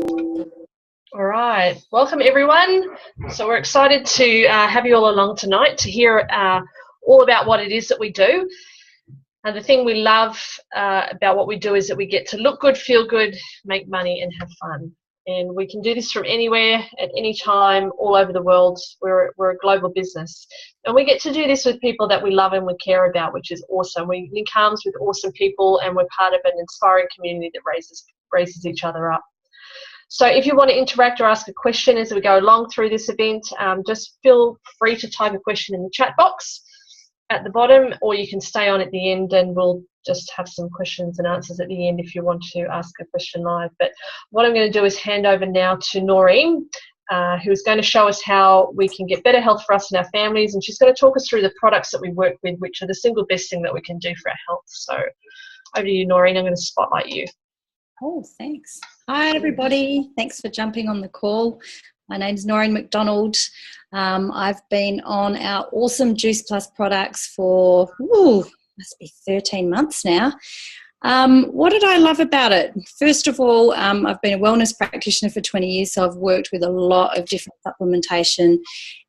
All right, welcome everyone. So we're excited to have you all along tonight to hear all about what it is that we do. And the thing we love about what we do is that we get to look good, feel good, make money and have fun. And we can do this from anywhere, at any time, all over the world. We're a global business. And we get to do this with people that we love and we care about, which is awesome. We link arms with awesome people and we're part of an inspiring community that raises each other up. So if you want to interact or ask a question as we go along through this event, just feel free to type a question in the chat box at the bottom, or you can stay on at the end and we'll just have some questions and answers at the end if you want to ask a question live. But what I'm going to do is hand over now to Noreen, who's going to show us how we can get better health for us and our families, and she's going to talk us through the products that we work with, which are the single best thing that we can do for our health. So over to you, Noreen. I'm going to spotlight you. Oh, thanks. Hi, everybody. Thanks for jumping on the call. My name's Noreen McDonald. I've been on our awesome Juice Plus products for, must be 13 months now. What did I love about it? First of all, I've been a wellness practitioner for 20 years, so I've worked with a lot of different supplementation.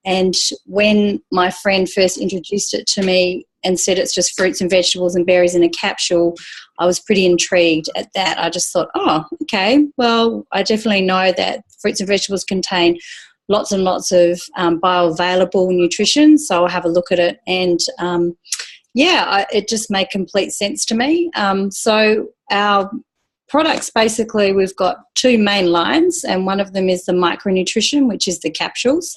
And when my friend first introduced it to me and said it's just fruits and vegetables and berries in a capsule, I was pretty intrigued at that. I just thought, oh, okay, well, I definitely know that fruits and vegetables contain lots and lots of bioavailable nutrition, so I'll have a look at it. And it just made complete sense to me. So our products, basically, we've got two main lines, and one of them is the micronutrition, which is the capsules.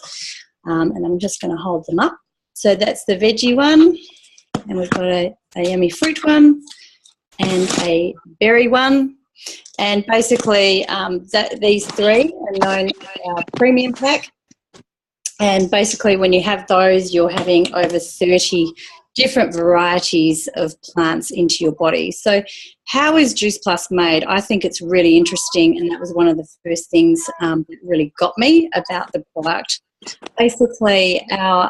And I'm just going to hold them up. So that's the veggie one, and we've got a yummy fruit one and a berry one. And basically these three are known as our premium pack. And basically when you have those, you're having over 30 different varieties of plants into your body. So how is Juice Plus made? I think it's really interesting, and that was one of the first things that really got me about the product. Basically, our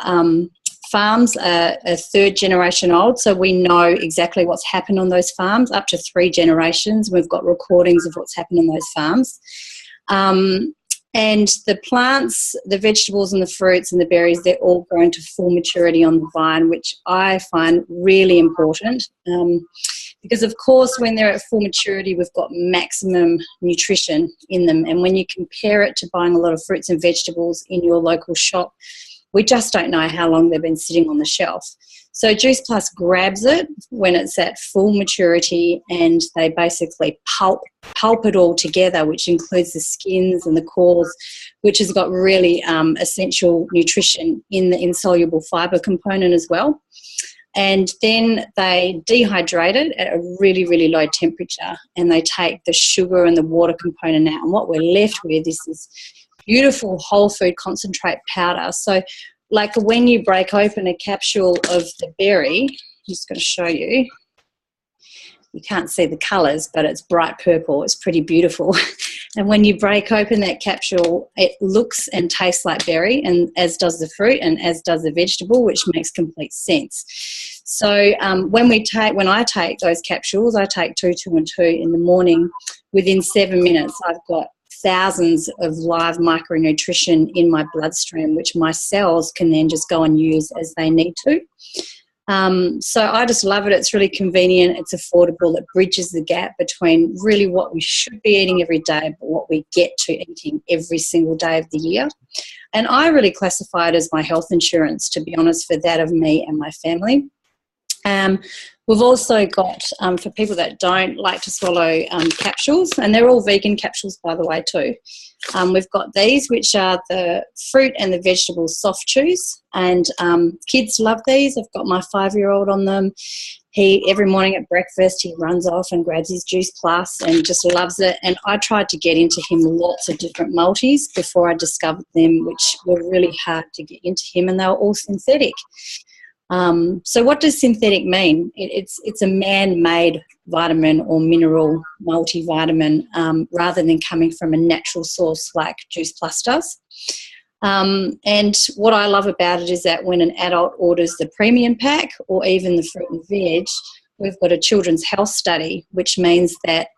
farms are a third generation old, so we know exactly what's happened on those farms, up to 3 generations. We've got recordings of what's happened on those farms. And the plants, the vegetables and the fruits and the berries, they're all grown to full maturity on the vine, which I find really important. Because, of course, when they're at full maturity, we've got maximum nutrition in them. And when you compare it to buying a lot of fruits and vegetables in your local shop, we just don't know how long they've been sitting on the shelf. So Juice Plus grabs it when it's at full maturity, and they basically pulp it all together, which includes the skins and the cores, which has got really essential nutrition in the insoluble fibre component as well. And then they dehydrate it at a really, really low temperature, and they take the sugar and the water component out. And what we're left with is this beautiful whole food concentrate powder. So like when you break open a capsule of the berry, I'm just going to show you. You can't see the colours, but it's bright purple. It's pretty beautiful. And when you break open that capsule, it looks and tastes like berry, and as does the fruit and as does the vegetable, which makes complete sense. So when I take those capsules, I take 2, 2 and 2 in the morning. Within 7 minutes, I've got thousands of live micronutrition in my bloodstream, which my cells can then just go and use as they need to. So I just love it. It's really convenient. It's affordable. It bridges the gap between really what we should be eating every day, but what we get to eating every single day of the year. And I really classify it as my health insurance, to be honest, for that of me and my family. We've also got, for people that don't like to swallow capsules, and they're all vegan capsules, by the way, too. We've got these, which are the fruit and the vegetable soft chews, and kids love these. I've got my 5-year-old on them. Every morning at breakfast, he runs off and grabs his Juice Plus and just loves it. And I tried to get into him lots of different multis before I discovered them, which were really hard to get into him, and they were all synthetic. So what does synthetic mean? It's a man-made vitamin or mineral multivitamin rather than coming from a natural source like Juice Plus does. And what I love about it is that when an adult orders the premium pack or even the fruit and veg, we've got a children's health study, which means that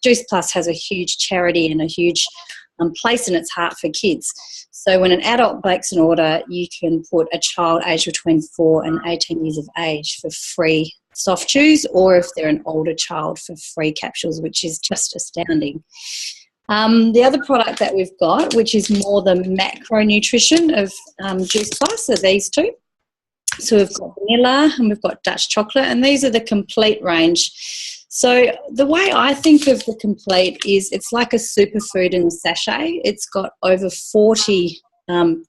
Juice Plus has a huge charity and a huge place in its heart for kids. So when an adult makes an order, you can put a child aged between 4 and 18 years of age for free soft chews, or if they're an older child, for free capsules, which is just astounding. The other product that we've got, which is more the macronutrition of Juice Plus, are these two. So we've got vanilla and we've got Dutch chocolate, and these are the complete range. So the way I think of the complete is it's like a superfood in a sachet. It's got over 40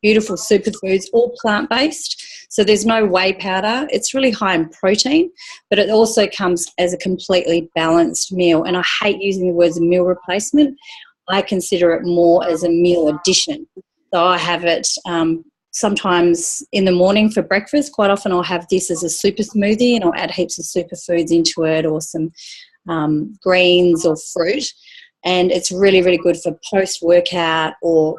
beautiful superfoods, all plant-based. So there's no whey powder. It's really high in protein, but it also comes as a completely balanced meal. And I hate using the words meal replacement. I consider it more as a meal addition. So I have it sometimes in the morning for breakfast. Quite often I'll have this as a super smoothie, and I'll add heaps of superfoods into it, or some greens or fruit. And it's really, really good for post-workout, or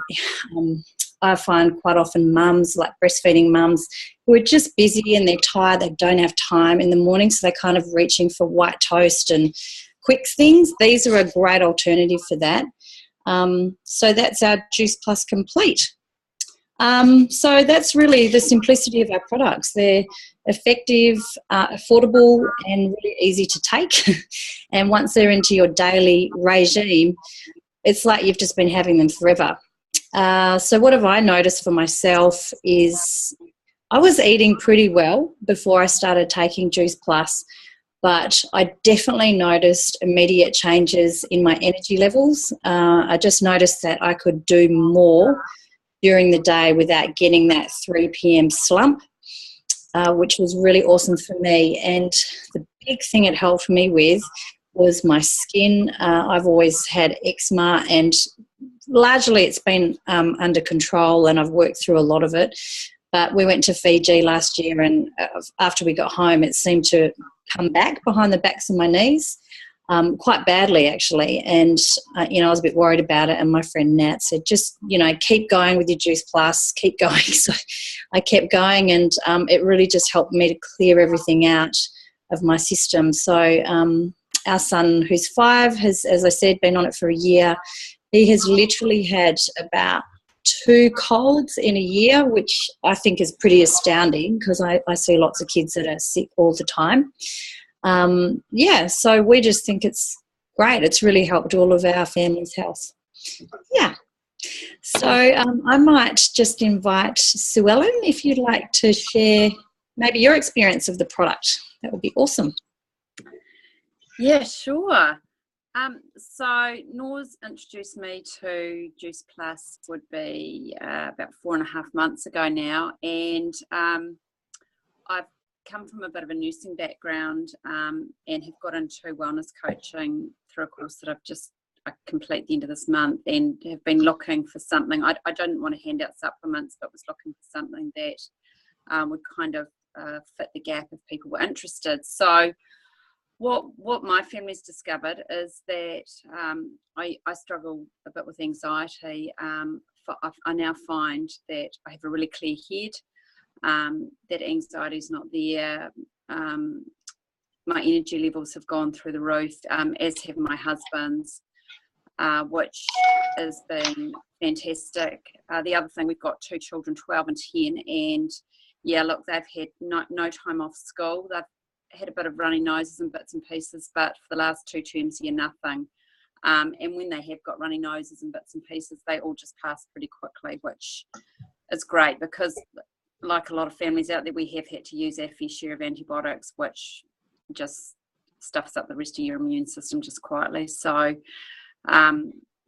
I find quite often mums, like breastfeeding mums, who are just busy and they're tired, they don't have time in the morning, so they're kind of reaching for white toast and quick things. These are a great alternative for that. So that's our Juice Plus Complete. So that's really the simplicity of our products. They're effective, affordable, and really easy to take. And once they're into your daily regime, it's like you've just been having them forever. So what have I noticed for myself is I was eating pretty well before I started taking Juice Plus, but I definitely noticed immediate changes in my energy levels. I just noticed that I could do more during the day without getting that 3 p.m. slump, which was really awesome for me. And the big thing it helped me with was my skin. I've always had eczema, and largely it's been under control, and I've worked through a lot of it. But we went to Fiji last year, and after we got home, it seemed to come back behind the backs of my knees, quite badly actually. And, I was a bit worried about it, and my friend Nat said, just, keep going with your Juice Plus, keep going. So I kept going, and it really just helped me to clear everything out of my system. So our son, who's 5, has, as I said, been on it for a year. He has literally had about 2 colds in a year, which I think is pretty astounding, because I see lots of kids that are sick all the time. So we just think it's great. It's really helped all of our family's health. Yeah. So I might just invite Sue Ellen, if you'd like to share maybe your experience of the product. That would be awesome. Yeah, sure. So Nor's introduced me to Juice Plus would be about 4.5 months ago now, and I've come from a bit of a nursing background and have got into wellness coaching through a course that I complete the end of this month, and have been looking for something. I didn't want to hand out supplements, but was looking for something that would kind of fit the gap if people were interested. So what my family's discovered is that I struggle a bit with anxiety. I now find that I have a really clear head, that anxiety is not there. My energy levels have gone through the roof, as have my husband's, which has been fantastic. The other thing, we've got 2 children, 12 and 10, and yeah, look, they've had no time off school. They've had a bit of runny noses and bits and pieces, but for the last 2 terms, nothing. And when they have got runny noses and bits and pieces, they all just pass pretty quickly, which is great, because like a lot of families out there, we have had to use our fair share of antibiotics, which just stuffs up the rest of your immune system just quietly. So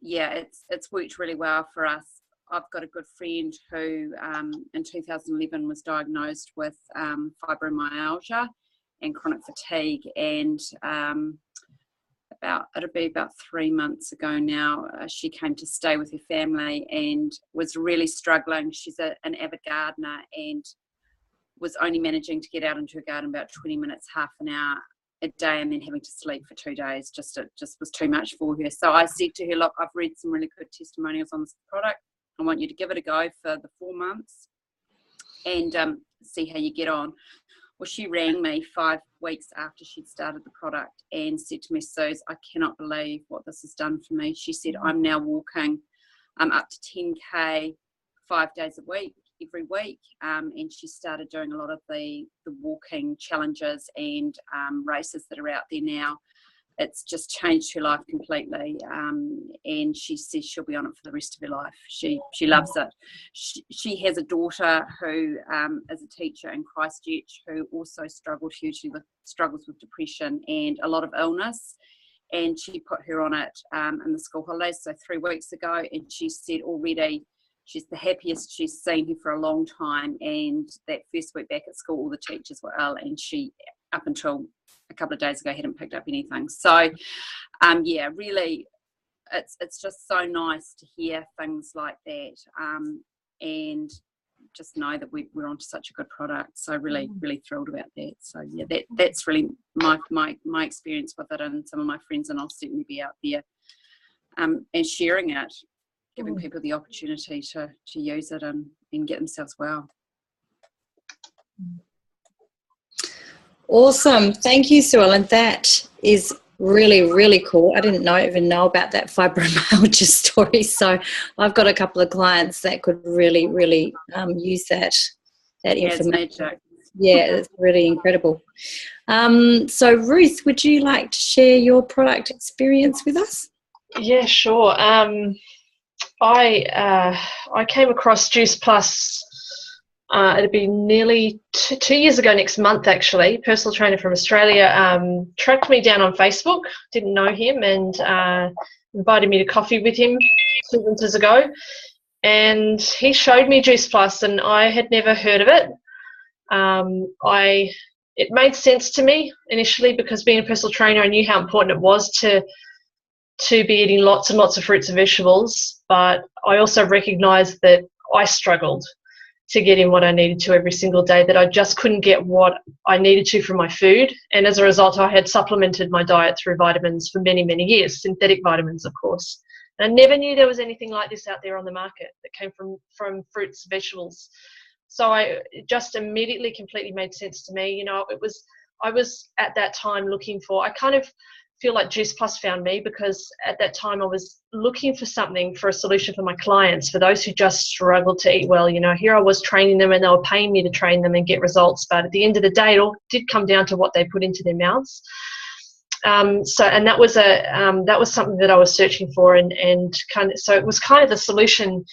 it's worked really well for us. I've got a good friend who in 2011 was diagnosed with fibromyalgia and chronic fatigue, and it'll be about 3 months ago now, she came to stay with her family and was really struggling. She's an avid gardener, and was only managing to get out into her garden about 20 minutes, half an hour a day, and then having to sleep for 2 days. It just was too much for her. So I said to her, look, I've read some really good testimonials on this product. I want you to give it a go for the 4 months and see how you get on. Well, she rang me 5 weeks after she'd started the product and said to me, Suze, I cannot believe what this has done for me. She said, I'm now walking up to 10K 5 days a week, every week. And she started doing a lot of the walking challenges and races that are out there now. It's just changed her life completely, and she says she'll be on it for the rest of her life. She loves it. She has a daughter who is a teacher in Christchurch who also struggles with depression and a lot of illness, and she put her on it in the school holidays, so 3 weeks ago, and she said already she's the happiest she's seen her for a long time. And that first week back at school, all the teachers were ill, and she, up until a couple of days ago, hadn't picked up anything. So yeah, really it's just so nice to hear things like that, and just know that we're onto such a good product. So really thrilled about that. So yeah, that's really my experience with it, and some of my friends, and I'll certainly be out there and sharing it, giving people the opportunity to use it and get themselves well. Awesome. Thank you, Sue Ellen. That is really, really cool. I didn't even know about that fibromyalgia story. So I've got a couple of clients that could really, really use that information. Yeah, it's really incredible. So Ruth, would you like to share your product experience with us? Yeah, sure. I came across Juice Plus. It'd be nearly 2 years ago next month, actually. Personal trainer from Australia tracked me down on Facebook, didn't know him, and invited me to coffee with him 2 winters ago. And he showed me Juice Plus, and I had never heard of it. It made sense to me initially, because being a personal trainer, I knew how important it was to be eating lots and lots of fruits and vegetables. But I also recognised that I struggled to get in what I needed to every single day, that I just couldn't get what I needed to from my food. And as a result, I had supplemented my diet through vitamins for many, many years, synthetic vitamins, of course. And I never knew there was anything like this out there on the market that came from fruits, vegetables. So it just immediately completely made sense to me. You know, I was at that time looking for, I kind of feel like Juice Plus found me, because at that time I was looking for something, for a solution for my clients, for those who just struggled to eat well. You know, here I was training them, and they were paying me to train them and get results, but at the end of the day, it all did come down to what they put into their mouths. And that was something that I was searching for, and so it was kind of the solution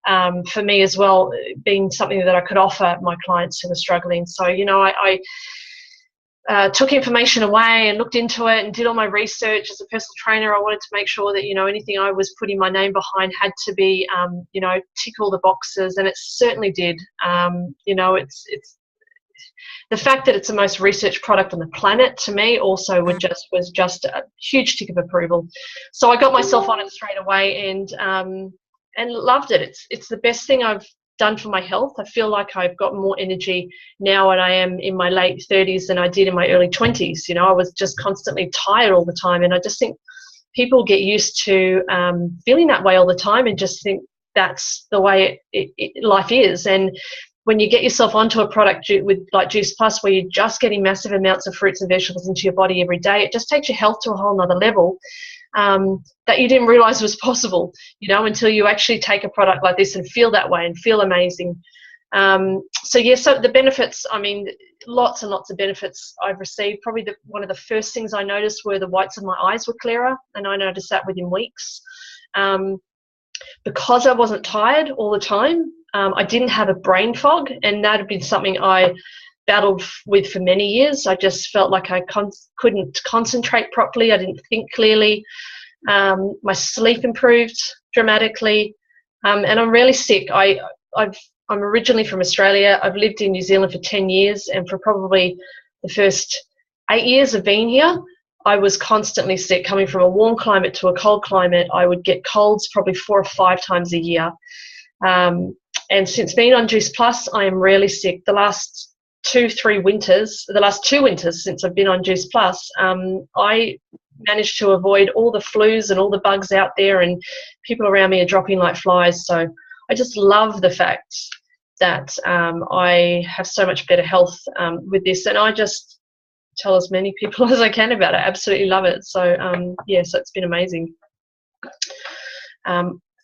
for me as well, being something that I could offer my clients who were struggling. So, you know, I took information away and looked into it and did all my research. As a personal trainer, I wanted to make sure that, you know, anything I was putting my name behind had to be, you know, tick all the boxes, and it certainly did. You know, it's the fact that it's the most researched product on the planet, to me, also was just a huge tick of approval. So I got myself on it straight away, and loved it. It's the best thing I've done for my health. I feel like I've got more energy now when I am in my late 30s than I did in my early 20s. You know, I was just constantly tired all the time, and I just think people get used to feeling that way all the time and just think that's the way life is. And when you get yourself onto a product with like Juice Plus, where you're just getting massive amounts of fruits and vegetables into your body every day, it just takes your health to a whole nother level that you didn't realize was possible, you know, until you actually take a product like this and feel that way and feel amazing. So the benefits, I mean, lots and lots of benefits I've received. Probably one of the first things I noticed were the whites of my eyes were clearer, and I noticed that within weeks. Because I wasn't tired all the time, I didn't have a brain fog, and that had been something I battled with for many years. I just felt like I couldn't concentrate properly. I didn't think clearly. My sleep improved dramatically, and I'm really sick. I'm originally from Australia. I've lived in New Zealand for 10 years, and for probably the first 8 years of being here, I was constantly sick. Coming from a warm climate to a cold climate, I would get colds probably 4 or 5 times a year. And since being on Juice Plus, I am rarely sick. The last 2 winters since I've been on Juice Plus, I managed to avoid all the flus and all the bugs out there, and people around me are dropping like flies. So I just love the fact that I have so much better health with this, and I just tell as many people as I can about it. I absolutely love it. So yeah, so it's been amazing.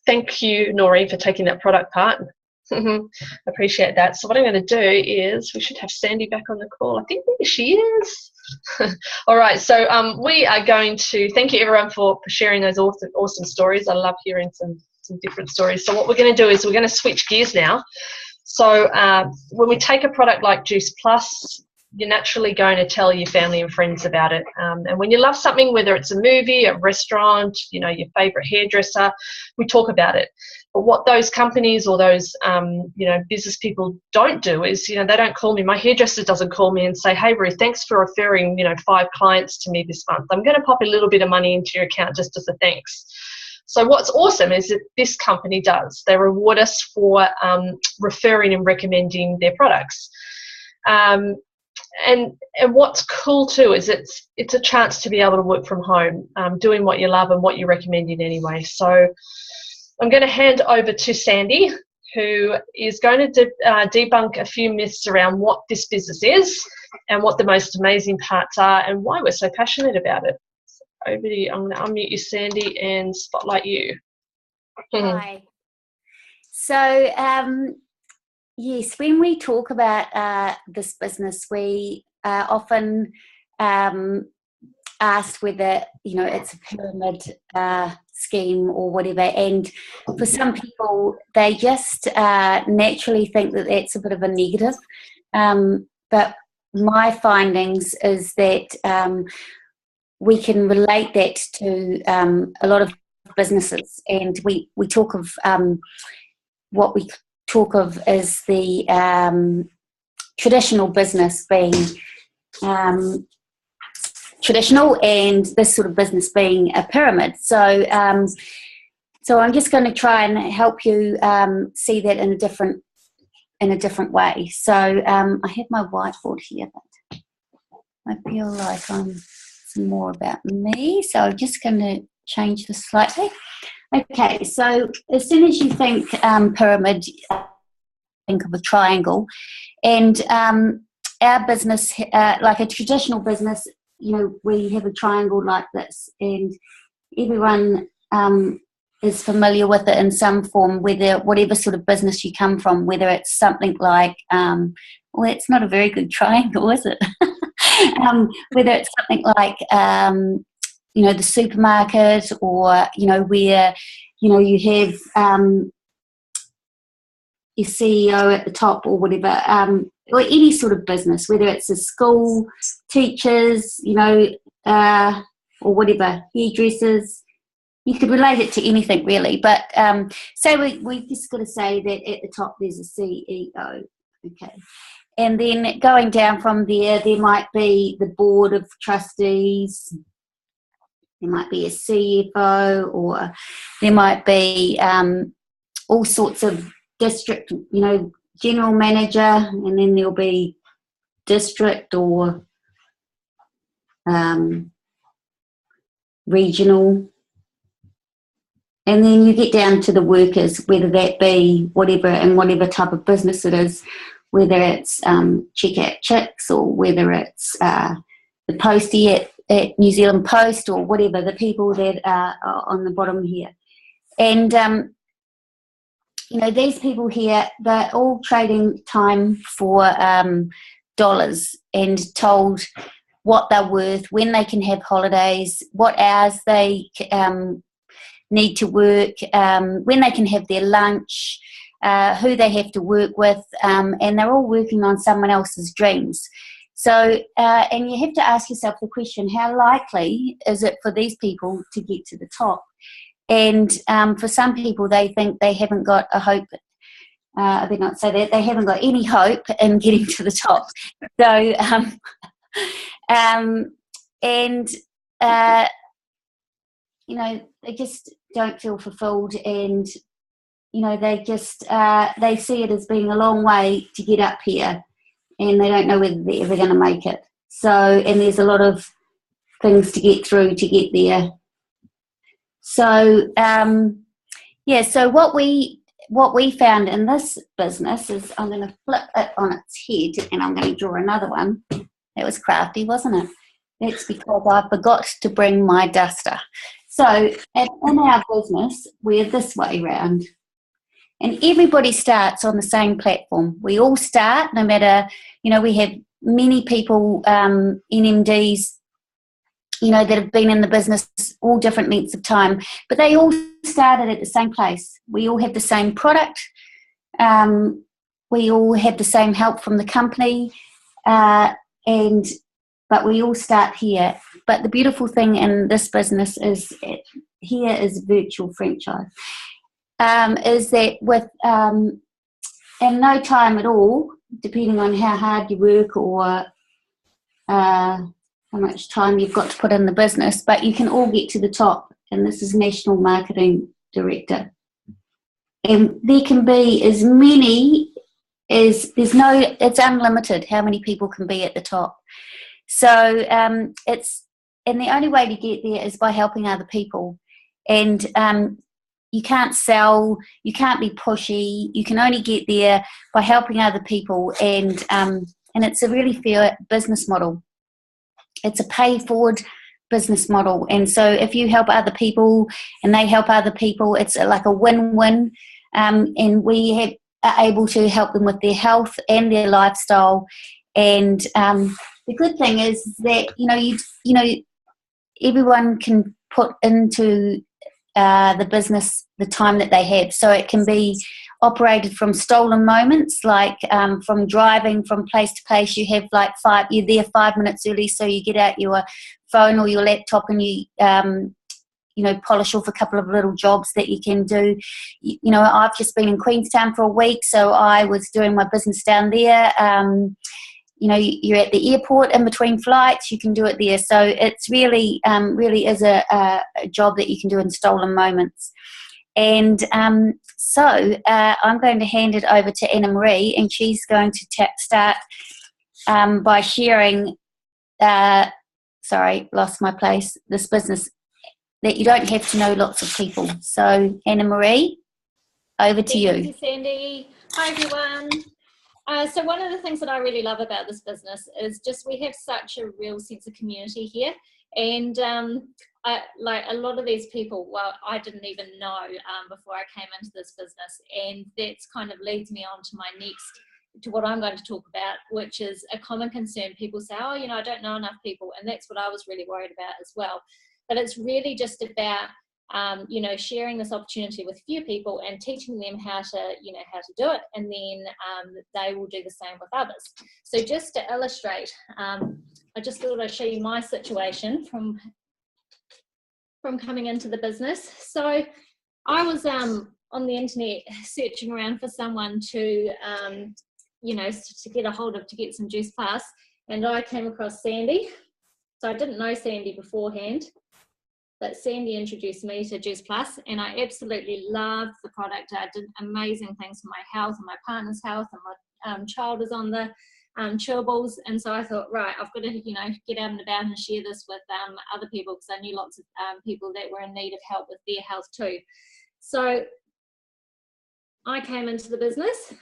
Thank you, Noreen, for taking that product part. Appreciate that. So what I'm going to do is, we should have Sandy back on the call. I think there she is. All right, so we are going to thank you everyone for sharing those awesome stories. I love hearing some different stories. So what we're going to do is we're going to switch gears now. So when we take a product like Juice Plus, you're naturally going to tell your family and friends about it. And when you love something, whether it's a movie, a restaurant, you know, your favorite hairdresser, we talk about it. But what those companies or those, you know, business people don't do is, you know, they don't call me. My hairdresser doesn't call me and say, hey, Ruth, thanks for referring, you know, 5 clients to me this month. I'm going to pop a little bit of money into your account just as a thanks. So what's awesome is that this company does. They reward us for referring and recommending their products. And what's cool too is it's a chance to be able to work from home, doing what you love and what you're recommending anyway. So I'm going to hand over to Sandy, who is going to debunk a few myths around what this business is and what the most amazing parts are and why we're so passionate about it. So over to you. I'm going to unmute you, Sandy, and spotlight you. Hi. So yes, when we talk about this business, we often asked whether, you know, it's a pyramid scheme or whatever, and for some people they just naturally think that that's a bit of a negative, but my findings is that we can relate that to a lot of businesses, and we talk of what we talk of as the traditional business being traditional, and this sort of business being a pyramid. So so I'm just going to try and help you see that in a different way. So I have my whiteboard here, but I feel like it's more about me, so I'm just going to change this slightly. Okay, so as soon as you think pyramid, think of a triangle, and our business, like a traditional business, you know, we have a triangle like this, and everyone is familiar with it in some form, whatever sort of business you come from, whether it's something like, well, it's not a very good triangle, is it? Whether it's something like, you know, the supermarket, or, you know, where, you know, you have your CEO at the top or whatever, or any sort of business, whether it's a school, teachers, you know, or whatever, hairdressers. You could relate it to anything really, but so we just got to say that at the top there's a CEO, okay, and then going down from there might be the board of trustees, there might be a CFO, or there might be all sorts of district, you know, general manager, and then there'll be district or regional. And then you get down to the workers, whether that be whatever type of business it is, whether it's Checkout Chicks, or whether it's the postie at New Zealand Post, or whatever, the people that are on the bottom here. And, you know, these people here, they're all trading time for dollars, and told what they're worth, when they can have holidays, what hours they need to work, when they can have their lunch, who they have to work with, and they're all working on someone else's dreams. So, and you have to ask yourself the question, how likely is it for these people to get to the top? And for some people, they think they haven't got a hope. I did not say that. They haven't got any hope in getting to the top. So, and you know, they just don't feel fulfilled, and you know, they just they see it as being a long way to get up here, and they don't know whether they're ever going to make it. So, and there's a lot of things to get through to get there. So, yeah, so what we what we found in this business is, I'm going to flip it on its head and I'm going to draw another one. That was crafty, wasn't it? That's because I forgot to bring my duster. So in our business, we're this way round. And everybody starts on the same platform. We all start, no matter, we have many people, NMDs, that have been in the business all different lengths of time, but they all started at the same place. We all have the same product. We all have the same help from the company, but we all start here. But the beautiful thing in this business is here is virtual franchise. Is that with in no time at all, depending on how hard you work or how much time you've got to put in the business, but you can all get to the top. And this is National Marketing Director. And there can be as many as, it's unlimited how many people can be at the top. So and the only way to get there is by helping other people. And you can't sell, you can't be pushy, you can only get there by helping other people. And it's a really fair business model. It's a pay forward business model. And so if you help other people and they help other people, it's like a win-win. And we are able to help them with their health and their lifestyle. And the good thing is that, everyone can put into the business the time that they have. So it can be operated from stolen moments, like from driving from place to place. You have you're there 5 minutes early, so you get out your phone or your laptop and you polish off a couple of little jobs that you can do. I've just been in Queenstown for a week, so I was doing my business down there. You're at the airport in between flights, you can do it there. So it's really is a job that you can do in stolen moments. And so I'm going to hand it over to Anna Marie, and she's going to start by sharing, sorry, lost my place, this business, that you don't have to know lots of people. So Anna Marie, over to you. Thank you, Sandy. Hi, everyone. So one of the things that I really love about this business is just we have such a real sense of community here. And like a lot of these people, well, I didn't even know before I came into this business. And that's kind of leads me on to what I'm going to talk about, which is a common concern. People say, oh, I don't know enough people. And that's what I was really worried about as well. But it's really just about sharing this opportunity with few people and teaching them how to do it, and then they will do the same with others. So just to illustrate, I just thought I'd show you my situation from coming into the business. So I was on the internet searching around for someone to get a hold of to get some Juice Plus, and I came across Sandy. So I didn't know Sandy beforehand, but Sandy introduced me to Juice Plus, and I absolutely loved the product. I did amazing things for my health and my partner's health, and my child is on the chewables, and so I thought, right, I've got to get out and about and share this with other people, because I knew lots of people that were in need of help with their health too. So I came into the business,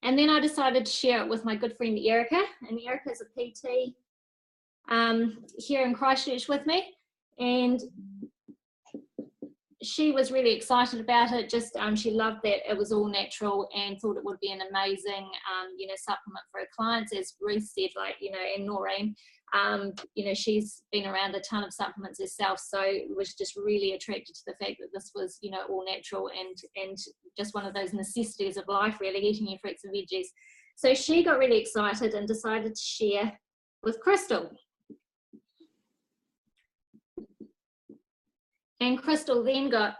and then I decided to share it with my good friend Erica, and Erica's a PT here in Christchurch with me. And she was really excited about it. Just she loved that it was all natural and thought it would be an amazing supplement for her clients. As Ruth said, and Noreen, she's been around a ton of supplements herself, so was just really attracted to the fact that this was all natural and just one of those necessities of life, really, eating your fruits and veggies. So she got really excited and decided to share with Crystal. And Crystal then got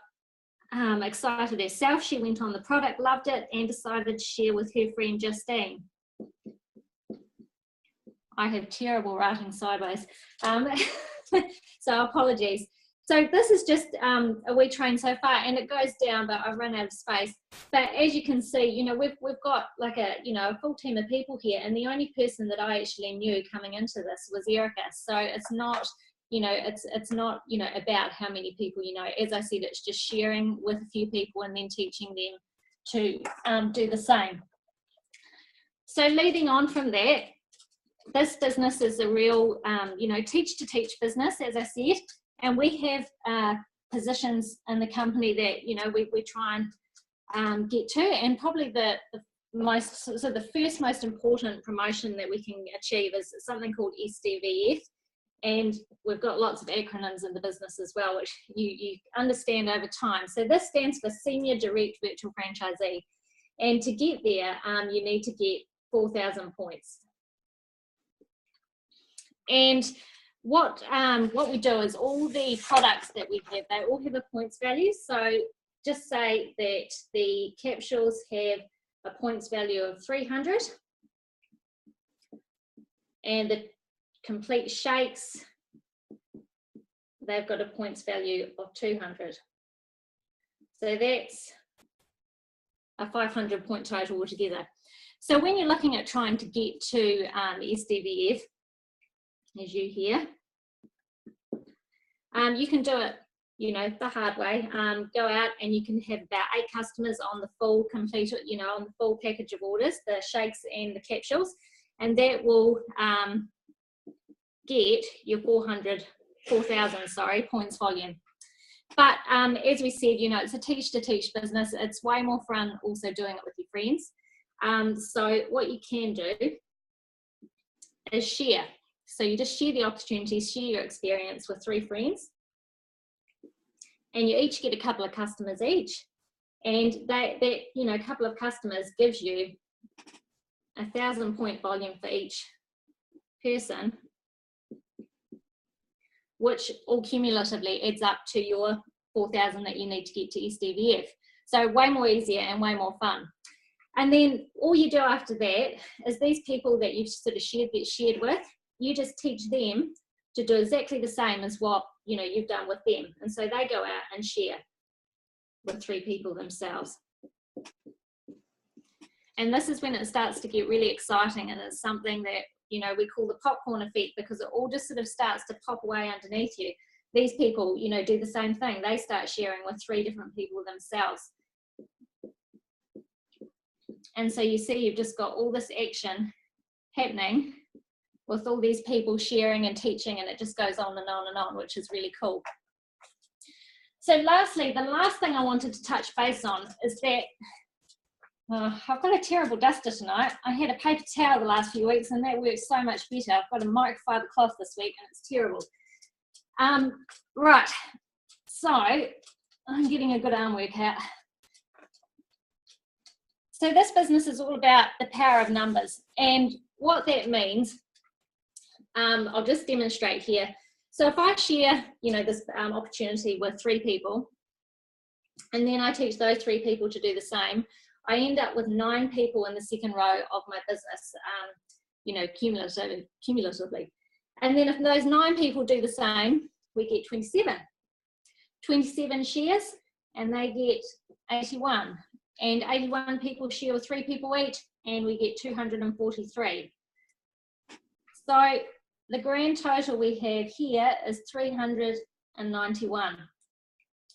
excited herself. She went on the product, loved it, and decided to share with her friend Justine. I have terrible writing sideways, so apologies. So this is just a wee train so far, and it goes down, but I've run out of space. But as you can see, we've got like a full team of people here, and the only person that I actually knew coming into this was Erica. So it's not you know, it's not, you know, about how many people you know. As I said, it's just sharing with a few people and then teaching them to do the same. So leading on from that, this business is a real, you know, teach to teach business, as I said, and we have positions in the company that, you know, we try and get to, and probably the first most important promotion that we can achieve is something called SDVF, and we've got lots of acronyms in the business as well, which you understand over time. So this stands for Senior Direct Virtual Franchisee, and to get there, you need to get 4,000 points. And what we do is all the products that we have, they all have a points value. So just say that the capsules have a points value of 300, and the complete shakes, they've got a points value of 200. So that's a 500 point total altogether. So when you're looking at trying to get to SDVF, as you hear, you can do it, you know, the hard way. Go out and you can have about 8 customers on the full complete, you know, on the full package of orders, the shakes and the capsules, and that will get your 4,000 points volume. But as we said, you know, it's a teach to teach business. It's way more fun also doing it with your friends. So what you can do is share. So you just share the opportunities, share your experience with 3 friends, and you each get a couple of customers each, and that you know, a couple of customers gives you 1,000 point volume for each person, which all cumulatively adds up to your 4,000 that you need to get to SDVF. So way more easier and way more fun. And then all you do after that is these people that you've sort of shared with, you just teach them to do exactly the same as what, you know, you've done with them. And so they go out and share with 3 people themselves. And this is when it starts to get really exciting, and it's something that, you know, we call the popcorn effect, because it all just sort of starts to pop away underneath you. These people, you know, do the same thing. They start sharing with 3 different people themselves. And so you see, you've just got all this action happening with all these people sharing and teaching, and it just goes on and on and on, which is really cool. So lastly, the last thing I wanted to touch base on is that I've got a terrible duster tonight. I had a paper towel the last few weeks, and that works so much better. I've got a microfiber cloth this week, and it's terrible. Right, so I'm getting a good arm workout. So this business is all about the power of numbers, and what that means, I'll just demonstrate here. So if I share, you know, this opportunity with 3 people, and then I teach those 3 people to do the same, I end up with 9 people in the second row of my business, you know, cumulatively. And then if those 9 people do the same, we get 27. 27 shares, and they get 81. And 81 people share with 3 people each, and we get 243. So the grand total we have here is 391,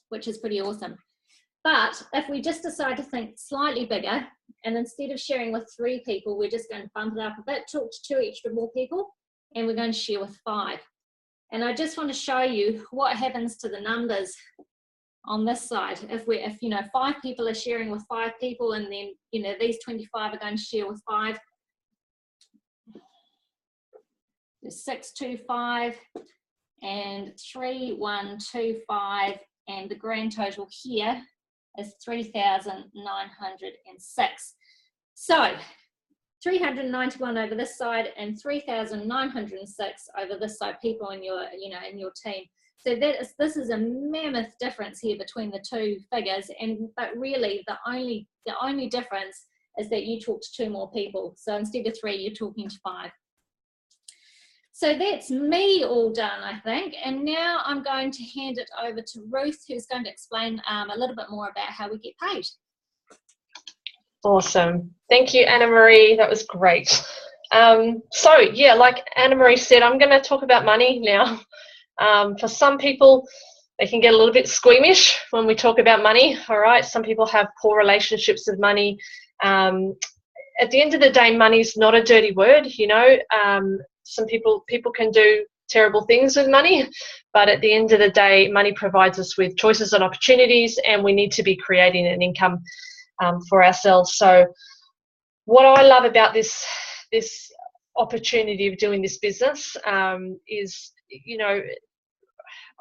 which is pretty awesome. But if we just decide to think slightly bigger, and instead of sharing with 3 people, we're just going to bump it up a bit, talk to 2 extra more people, and we're going to share with 5. And I just want to show you what happens to the numbers on this side. If you know, 5 people are sharing with 5 people, and then, you know, these 25 are going to share with 5. There's 625 and 3125, and the grand total here is 3,906. So 391 over this side and 3,906 over this side, people in your, you know, in your team. So this is a mammoth difference here between the 2 figures, but really the only difference is that you talk to 2 more people. So instead of 3, you're talking to 5. So that's me all done, I think. And now I'm going to hand it over to Ruth, who's going to explain a little bit more about how we get paid. Awesome. Thank you, Anna Marie. That was great. So yeah, like Anna Marie said, I'm going to talk about money now. For some people, they can get a little bit squeamish when we talk about money, all right? Some people have poor relationships with money. At the end of the day, money's not a dirty word, you know. Some people can do terrible things with money, but at the end of the day, money provides us with choices and opportunities, and we need to be creating an income for ourselves. So what I love about this opportunity of doing this business is, you know,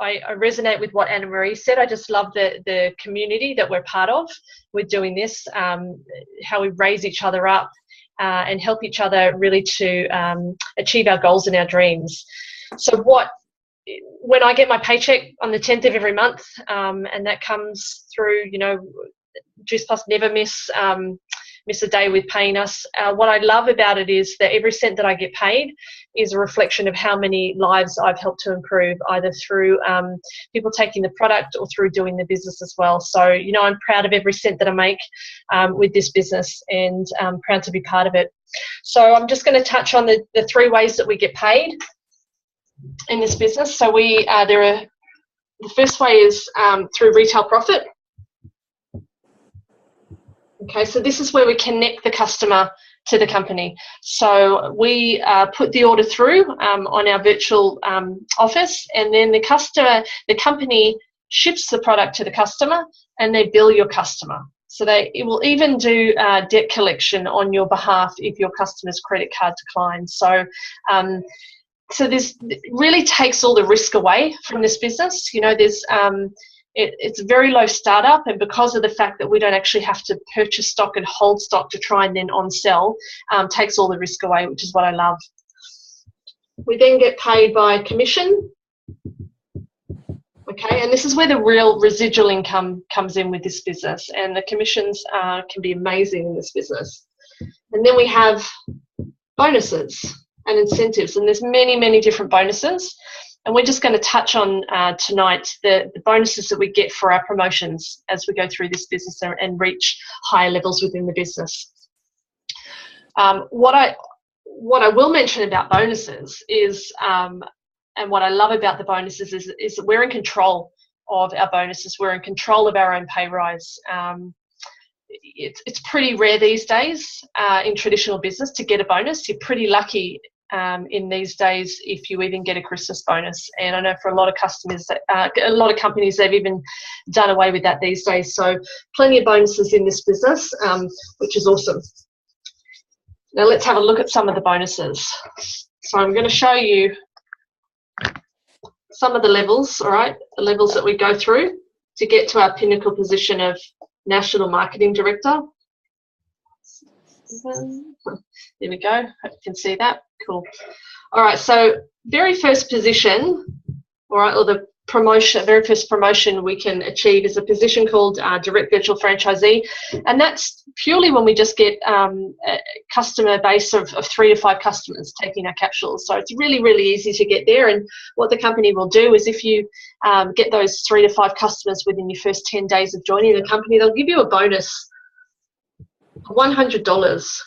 I resonate with what Anna Marie said. I just love the community that we're part of with doing this, how we raise each other up and help each other really to achieve our goals and our dreams. So when I get my paycheck on the 10th of every month, and that comes through, you know, Juice Plus never miss a day with paying us. What I love about it is that every cent that I get paid is a reflection of how many lives I've helped to improve, either through people taking the product or through doing the business as well. So, you know, I'm proud of every cent that I make with this business, and I'm proud to be part of it. So I'm just going to touch on the 3 ways that we get paid in this business. So the first way is through retail profit. Okay, so this is where we connect the customer to the company. So we put the order through on our virtual office, and then the company ships the product to the customer, and they bill your customer. So it will even do debt collection on your behalf if your customer's credit card declines. So so this really takes all the risk away from this business. You know, it's a very low startup, and because of the fact that we don't actually have to purchase stock and hold stock to try and then on-sell, takes all the risk away, which is what I love. We then get paid by commission. Okay, and this is where the real residual income comes in with this business, and the commissions can be amazing in this business. And then we have bonuses and incentives, and there's many, many different bonuses. And we're just going to touch on tonight the bonuses that we get for our promotions as we go through this business and reach higher levels within the business. What I will mention about bonuses is, and what I love about the bonuses is that we're in control of our bonuses. We're in control of our own pay rise. It's pretty rare these days in traditional business to get a bonus. You're pretty lucky in these days if you even get a Christmas bonus, and I know for a lot of customers, a lot of companies, they've even done away with that these days. So plenty of bonuses in this business, which is awesome. Now let's have a look at some of the bonuses. So I'm going to show you some of the levels, all right, the levels that we go through to get to our pinnacle position of National Marketing Director. There we go. Hope you can see that. Cool. All right, so very first position, all right, or the promotion, very first promotion we can achieve is a position called Direct Virtual Franchisee, and that's purely when we just get a customer base of 3 to 5 customers taking our capsules. So it's really, really easy to get there, and what the company will do is if you get those 3 to 5 customers within your first 10 days of joining the company, they'll give you a bonus of $100.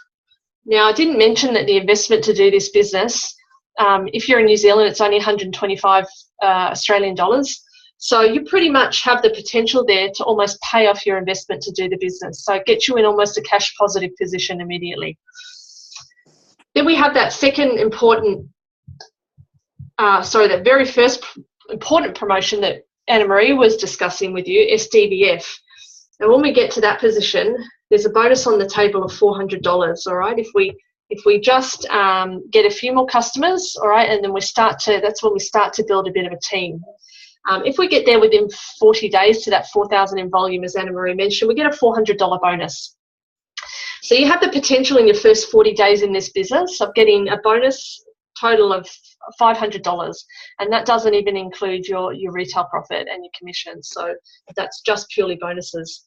Now, I didn't mention that the investment to do this business, if you're in New Zealand, it's only 125 Australian dollars. So you pretty much have the potential there to almost pay off your investment to do the business. So it gets you in almost a cash positive position immediately. Then we have that second important, that very first important promotion that Anna Marie was discussing with you, SDVF. And when we get to that position, there's a bonus on the table of $400, all right? If we just get a few more customers, all right, and then that's when we start to build a bit of a team. If we get there within 40 days to that 4,000 in volume, as Anna Marie mentioned, we get a $400 bonus. So you have the potential in your first 40 days in this business of getting a bonus total of $500, and that doesn't even include your retail profit and your commission. So that's just purely bonuses.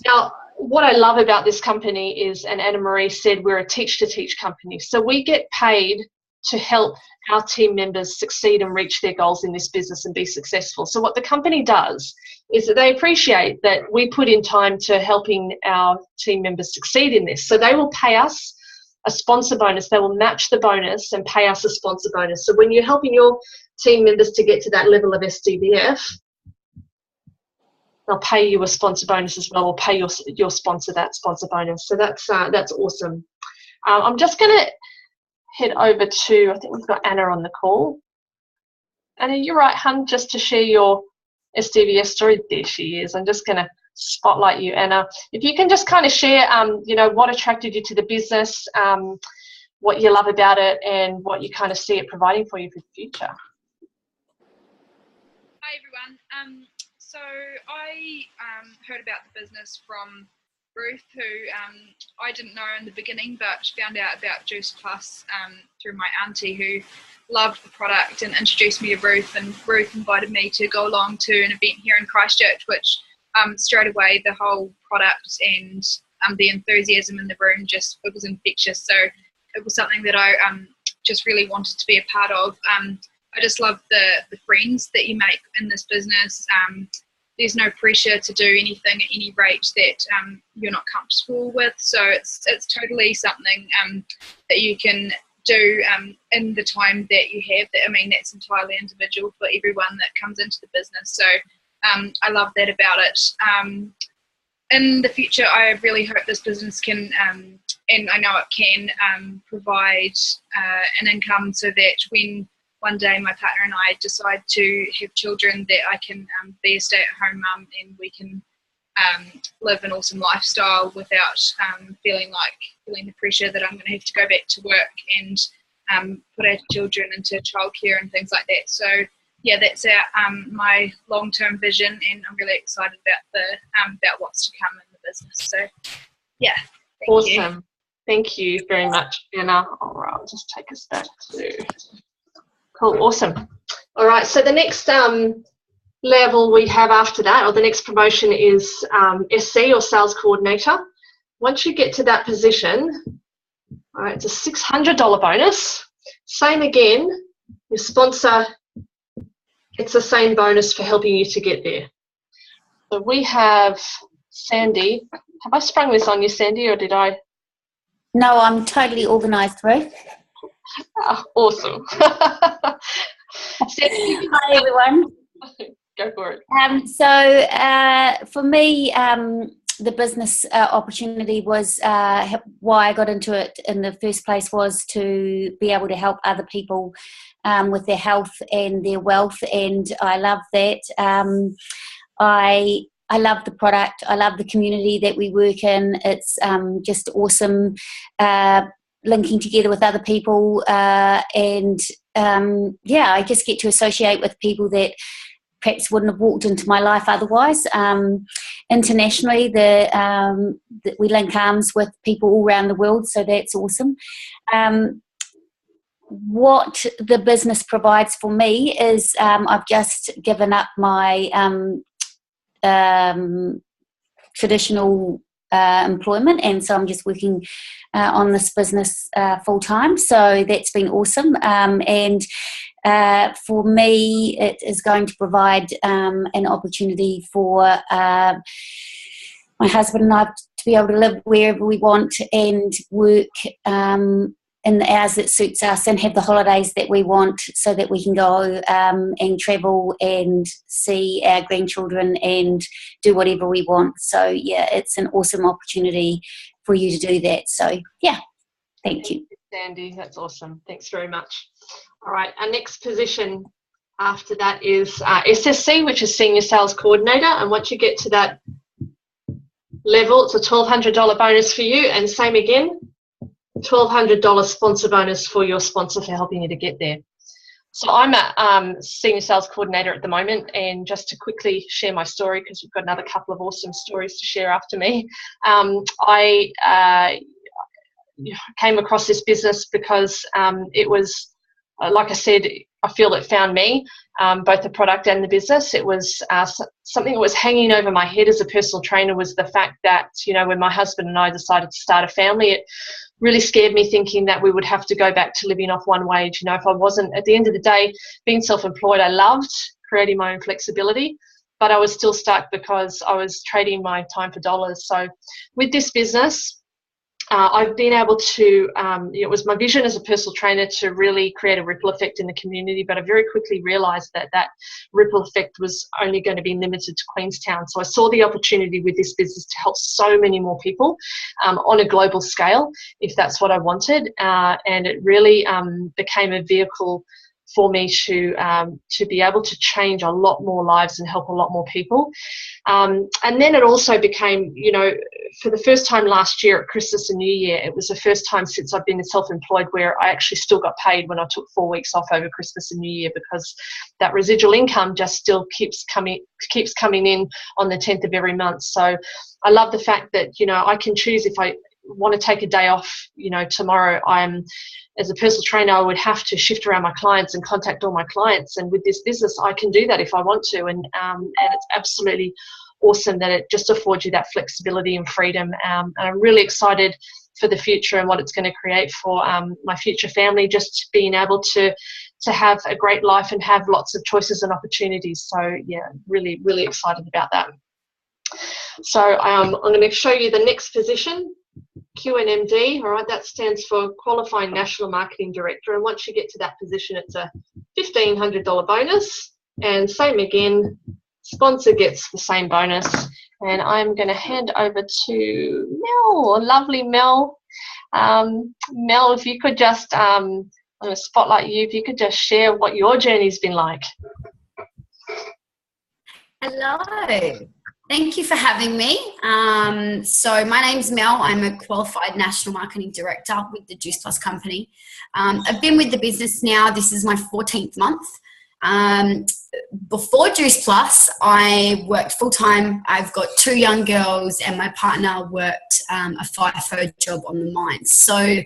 Now, what I love about this company is, and Anna Marie said, we're a teach-to-teach company. So we get paid to help our team members succeed and reach their goals in this business and be successful. So what the company does is that they appreciate that we put in time to helping our team members succeed in this. So they will pay us a sponsor bonus. They will match the bonus and pay us a sponsor bonus. So when you're helping your team members to get to that level of SDVF, they'll pay you a sponsor bonus as well, or pay your sponsor that sponsor bonus. So that's awesome. I'm just going to head over to, I think we've got Anna on the call. Anna, you're right, hun, just to share your SDVF story. There she is. I'm just going to spotlight you, Anna. If you can just kind of share, what attracted you to the business, what you love about it, and what you kind of see it providing for you for the future. Hi everyone. So I heard about the business from Ruth, who I didn't know in the beginning, but found out about Juice Plus through my auntie, who loved the product and introduced me to Ruth. And Ruth invited me to go along to an event here in Christchurch, which straight away the whole product and the enthusiasm in the room, it was infectious. So it was something that I just really wanted to be a part of. I just love the friends that you make in this business. There's no pressure to do anything at any rate that you're not comfortable with. So it's totally something that you can do in the time that you have. That's entirely individual for everyone that comes into the business. So I love that about it. In the future, I really hope this business can, and I know it can, provide an income so that when one day my partner and I decide to have children, that I can be a stay-at-home mum and we can live an awesome lifestyle without feeling the pressure that I'm going to have to go back to work and put our children into childcare and things like that. So yeah, that's my long-term vision, and I'm really excited about what's to come in the business. So yeah, Awesome. You. Thank you very much, Anna. All right, I'll just take us back to. Cool, awesome. All right, so the next level we have after that, or the next promotion, is SC, or Sales Coordinator. Once you get to that position, all right, it's a $600 bonus. Same again, your sponsor gets the same bonus for helping you to get there. So we have Sandy. Have I sprung this on you, Sandy, or did I? No, I'm totally organised, Ruth. Awesome. Sandy, hi everyone. Go for it. So for me, the business opportunity was why I got into it in the first place, was to be able to help other people with their health and their wealth, and I love that. I love the product. I love the community that we work in. It's just awesome linking together with other people, and I just get to associate with people that perhaps wouldn't have walked into my life otherwise. Internationally, we link arms with people all around the world, so that's awesome. What the business provides for me is I've just given up my traditional employment, and so I'm just working on this business full time. So that's been awesome, and for me it is going to provide an opportunity for my husband and I to be able to live wherever we want and work in the hours that suits us and have the holidays that we want, so that we can go and travel and see our grandchildren and do whatever we want. So yeah, it's an awesome opportunity for you to do that. So yeah, thank you. Sandy, that's awesome. Thanks very much. All right, our next position after that is SSC, which is Senior Sales Coordinator, and once you get to that level, it's a $1,200 bonus for you, and same again, $1,200 sponsor bonus for your sponsor for helping you to get there. So I'm a Senior Sales Coordinator at the moment, and just to quickly share my story, because we've got another couple of awesome stories to share after me. I came across this business because it was, like I said, I feel it found me, both the product and the business. It was something that was hanging over my head as a personal trainer, was the fact that, when my husband and I decided to start a family, it really scared me, thinking that we would have to go back to living off one wage. If I wasn't, at the end of the day, being self-employed, I loved creating my own flexibility, but I was still stuck because I was trading my time for dollars. So with this business, I've been able to, it was my vision as a personal trainer to really create a ripple effect in the community, but I very quickly realised that that ripple effect was only going to be limited to Queenstown. So I saw the opportunity with this business to help so many more people on a global scale, if that's what I wanted, and it really became a vehicle for me to be able to change a lot more lives and help a lot more people. And then it also became, you know, for the first time last year at Christmas and New Year, it was the first time since I've been self-employed where I actually still got paid when I took 4 weeks off over Christmas and New Year, because that residual income just still keeps coming in on the 10th of every month. So I love the fact that, you know, I can choose if I want to take a day off, you know, tomorrow. As a personal trainer, I would have to shift around my clients and contact all my clients. And with this business, I can do that if I want to. And it's absolutely awesome that it just affords you that flexibility and freedom. And I'm really excited for the future and what it's going to create for my future family, just being able to have a great life and have lots of choices and opportunities. So, yeah, really, really excited about that. So I'm going to show you the next position. QNMD, all right, that stands for Qualified National Marketing Director, and once you get to that position, it's a $1,500 bonus, and same again, sponsor gets the same bonus. And I'm going to hand over to Mel, lovely Mel. Mel, if you could just, I'm going to spotlight you, if you could just share what your journey's been like. Hello. Thank you for having me. So my name's Mel. I'm a qualified national marketing director with the Juice Plus company. I've been with the business now. This is my 14th month. Before Juice Plus, I worked full-time. I've got 2 young girls, and my partner worked a FIFO job on the mines. So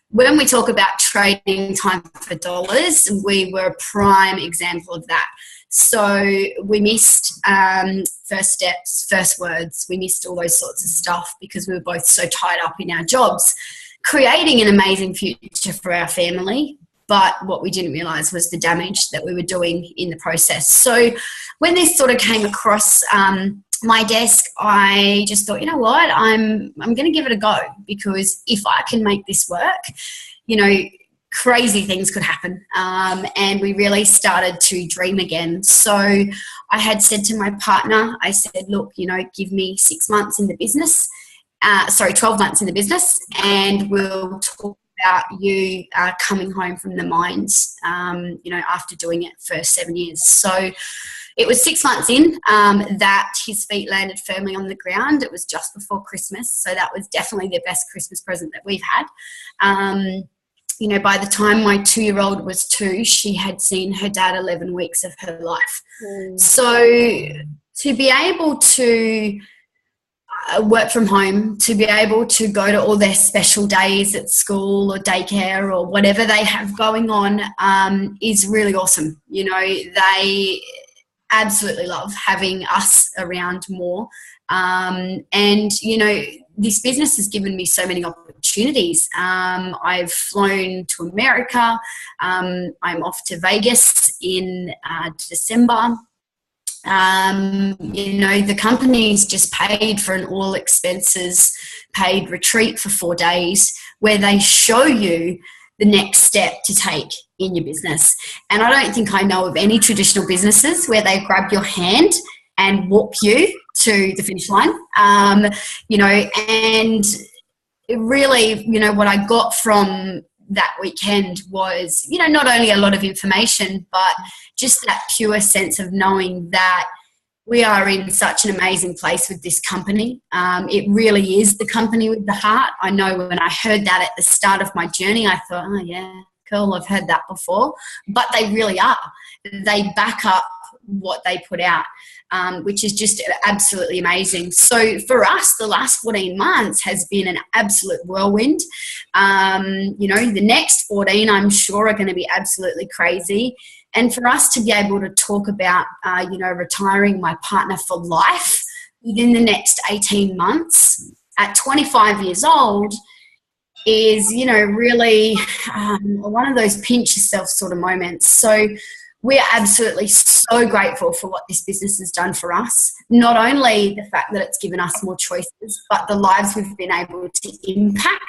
when we talk about trading time for dollars, we were a prime example of that. So we missed first steps, first words. We missed all those sorts of stuff because we were both so tied up in our jobs, creating an amazing future for our family. But what we didn't realise was the damage that we were doing in the process. So when this sort of came across my desk, I just thought, you know what, I'm going to give it a go, because if I can make this work, you know, crazy things could happen. And we really started to dream again. So I had said to my partner, I said, look, you know, give me 6 months in the business, 12 months in the business, and we'll talk about you coming home from the mines, you know, after doing it for 7 years. So it was 6 months in that his feet landed firmly on the ground. It was just before Christmas. So that was definitely the best Christmas present that we've had. You know, by the time my 2-year-old was 2, she had seen her dad 11 weeks of her life. So to be able to work from home, to be able to go to all their special days at school or daycare or whatever they have going on is really awesome. You know, they absolutely love having us around more. And, you know, this business has given me so many opportunities. I've flown to America. I'm off to Vegas in December. You know, the company's just paid for an all expenses paid retreat for 4 days where they show you the next step to take in your business. And I don't think I know of any traditional businesses where they grab your hand and walk you to the finish line. You know, and it really, you know, what I got from that weekend was, you know, not only a lot of information, but just that pure sense of knowing that we are in such an amazing place with this company. It really is the company with the heart. I know when I heard that at the start of my journey, I thought, oh yeah, cool, I've heard that before. But they really are. They back up what they put out, which is just absolutely amazing. So for us, the last 14 months has been an absolute whirlwind. You know, the next 14, I'm sure, are going to be absolutely crazy. And for us to be able to talk about, you know, retiring my partner for life within the next 18 months at 25 years old is, you know, really one of those pinch yourself sort of moments. So we are absolutely so grateful for what this business has done for us. Not only the fact that it's given us more choices, but the lives we've been able to impact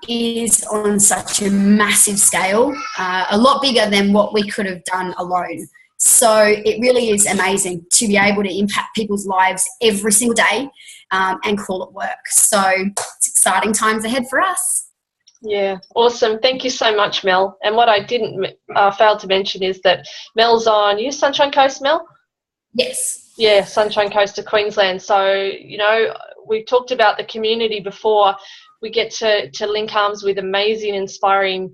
is on such a massive scale, a lot bigger than what we could have done alone. So it really is amazing to be able to impact people's lives every single day and call it work. So it's exciting times ahead for us. Yeah, awesome. Thank you so much, Mel. And what I didn't fail to mention is that Mel's on Sunshine Coast, Mel? Yes. Yeah, Sunshine Coast of Queensland. So, you know, we've talked about the community before. We get to link arms with amazing, inspiring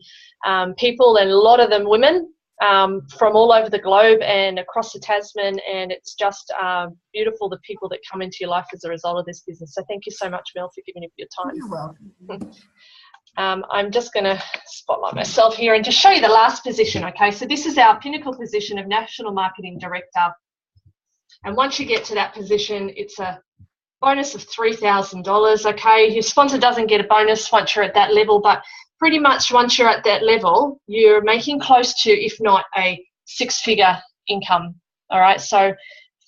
people, and a lot of them women from all over the globe and across the Tasman. And it's just beautiful, the people that come into your life as a result of this business. So thank you so much, Mel, for giving up your time. You're welcome. I'm just going to spotlight myself here and just show you the last position, okay? So this is our pinnacle position of National Marketing Director. And once you get to that position, it's a bonus of $3,000, okay? Your sponsor doesn't get a bonus once you're at that level, but pretty much once you're at that level, you're making close to, if not a six-figure income, all right? So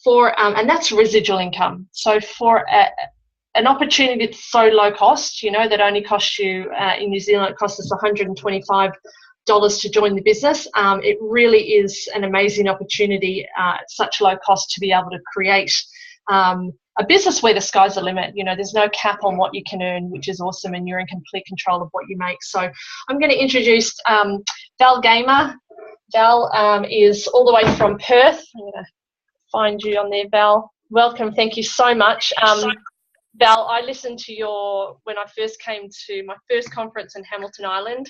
and that's residual income. So for an opportunity that's so low cost, you know, that only costs you, in New Zealand, it costs us $125 to join the business. It really is an amazing opportunity at such low cost to be able to create a business where the sky's the limit. You know, there's no cap on what you can earn, which is awesome, and you're in complete control of what you make. So I'm going to introduce Val Gamer. Val is all the way from Perth. I'm going to find you on there, Val. Welcome. Thank you so much. Val, I listened to when I first came to my first conference in Hamilton Island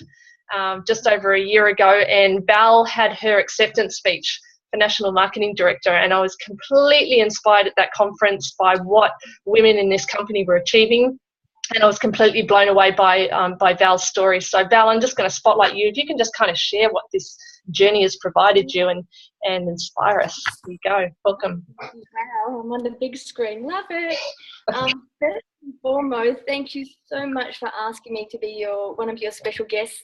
just over a year ago, and Val had her acceptance speech for National Marketing Director, and I was completely inspired at that conference by what women in this company were achieving, and I was completely blown away by Val's story. So Val, I'm just going to spotlight you. If you can just kind of share what this journey has provided you and inspire us. Here you go. Welcome. Wow, I'm on the big screen. Love it. First and foremost, thank you so much for asking me to be one of your special guests.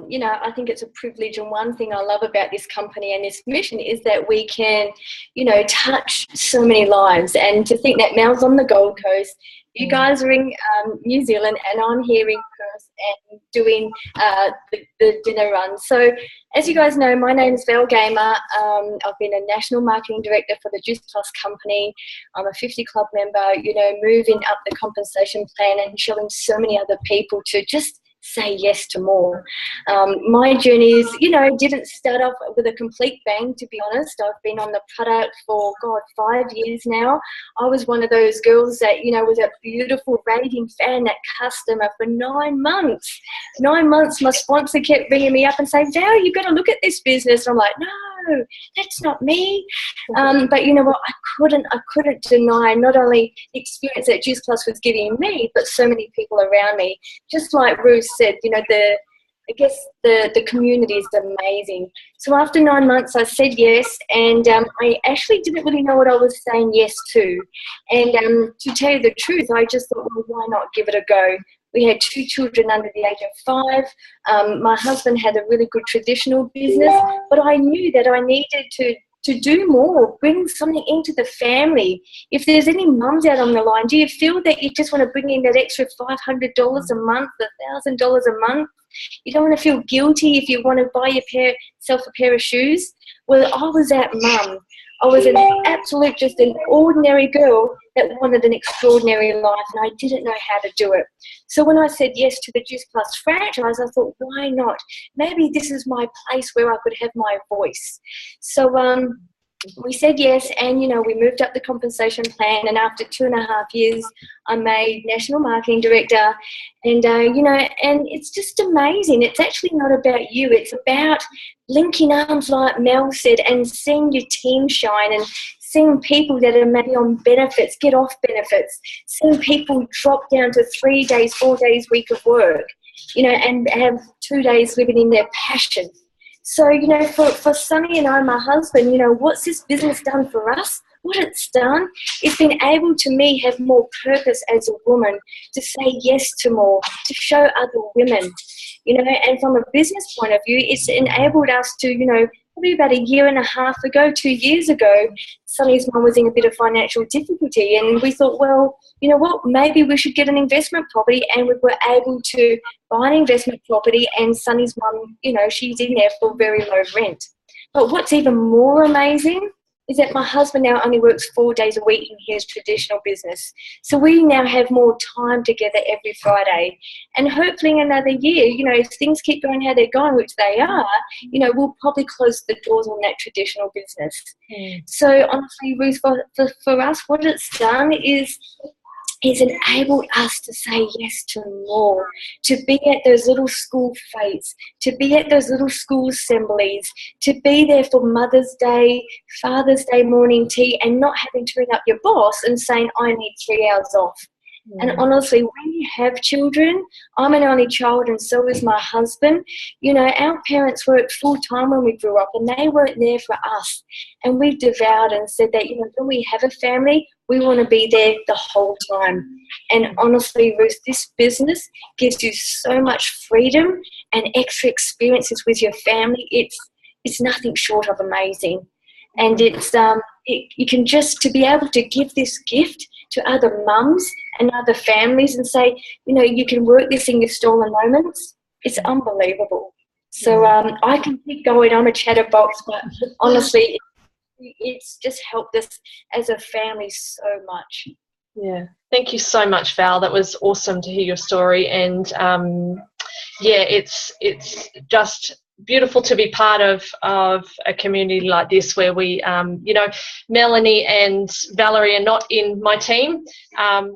You know, I think it's a privilege, and one thing I love about this company and this mission is that we can, you know, touch so many lives. And to think that Mel's on the Gold Coast, you guys are in New Zealand, and I'm here in Perth and doing the dinner run. So as you guys know, my name is Val Gamer. I've been a National Marketing Director for the Juice Plus company. I'm a 50 Club member, you know, moving up the compensation plan and showing so many other people to just say yes to more. My journeys, you know, didn't start off with a complete bang, to be honest. I've been on the product for, 5 years now. I was one of those girls that, you know, was a beautiful raving fan, that customer for 9 months. 9 months, my sponsor kept ringing me up and saying, Val, you've got to look at this business. And I'm like, no, that's not me. But you know what, I couldn't deny not only the experience that Juice Plus was giving me, but so many people around me. Just like Ruth said, you know, the community is amazing. So after 9 months, I said yes, and I actually didn't really know what I was saying yes to. And to tell you the truth, I just thought, well, why not give it a go? We had 2 children under the age of 5. My husband had a really good traditional business, but I knew that I needed to do more, bring something into the family. If there's any mums out on the line, do you feel that you just want to bring in that extra $500 a month, $1,000 a month? You don't want to feel guilty if you want to buy yourself a pair of shoes? Well, I was that mum. I was just an ordinary girl that wanted an extraordinary life, and I didn't know how to do it. So when I said yes to the Juice Plus franchise, I thought, why not? Maybe this is my place where I could have my voice. So we said yes, and, you know, we moved up the compensation plan, and after 2.5 years, I made National Marketing Director, and, you know, and it's just amazing. It's actually not about you. It's about linking arms, like Mel said, and seeing your team shine, and seeing people that are maybe on benefits get off benefits, seeing people drop down to 3 days, 4 days week of work, you know, and have 2 days living in their passion. So, you know, for Sonny and I, my husband, you know, what's this business done for us? What it's done, it's been able to me have more purpose as a woman, to say yes to more, to show other women. you know, and from a business point of view, it's enabled us to, you know, probably about a year and a half ago, 2 years ago, Sonny's mum was in a bit of financial difficulty, and we thought, well, you know what, maybe we should get an investment property, and we were able to buy an investment property, and Sonny's mum, you know, she's in there for very low rent. But what's even more amazing is that my husband now only works 4 days a week in his traditional business. So we now have more time together every Friday. And hopefully in another year, you know, if things keep going how they're going, which they are, you know, we'll probably close the doors on that traditional business. So honestly, Ruth, for us, what it's done is it's enabled us to say yes to more, to be at those little school fetes, to be at those little school assemblies, to be there for Mother's Day, Father's Day morning tea, and not having to ring up your boss and saying, I need 3 hours off. And honestly, when you have children, I'm an only child and so is my husband. You know, our parents worked full time when we grew up and they weren't there for us. And we've devoured and said that, you know, when we have a family, we want to be there the whole time. And honestly, Ruth, this business gives you so much freedom and extra experiences with your family. It's nothing short of amazing. And it's you can just, to be able to give this gift to other mums and other families and say, you know, you can work this in your stolen moments. It's unbelievable. So I can keep going. I'm a chatterbox, but honestly, it's just helped us as a family so much. Yeah, thank you so much, Val. That was awesome to hear your story, and yeah, it's just beautiful to be part of a community like this where we, you know, Melanie and Valerie are not in my team.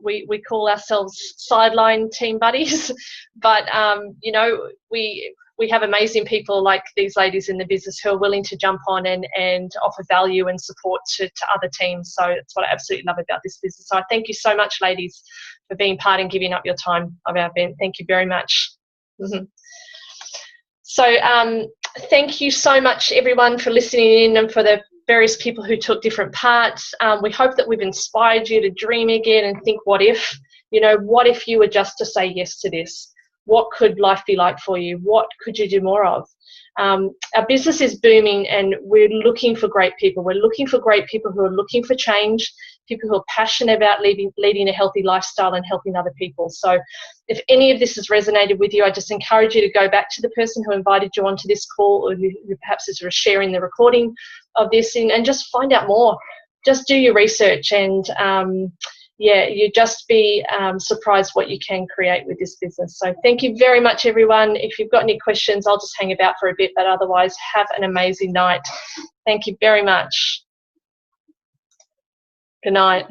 We call ourselves sideline team buddies, but you know, we have amazing people like these ladies in the business who are willing to jump on and offer value and support to other teams. So that's what I absolutely love about this business. So I thank you so much, ladies, for being part and giving up your time of our event. Thank you very much. So thank you so much, everyone, for listening in and for the various people who took different parts. We hope that we've inspired you to dream again and think, what if? You know, what if you were just to say yes to this? What could life be like for you? What could you do more of? Our business is booming and we're looking for great people. We're looking for great people who are looking for change, people who are passionate about leading a healthy lifestyle and helping other people. So if any of this has resonated with you, I just encourage you to go back to the person who invited you onto this call, or who perhaps is sharing the recording of this, and just find out more. Just do your research, and yeah, you just be surprised what you can create with this business. So thank you very much, everyone. If you've got any questions, I'll just hang about for a bit, but otherwise have an amazing night. Thank you very much. Good night.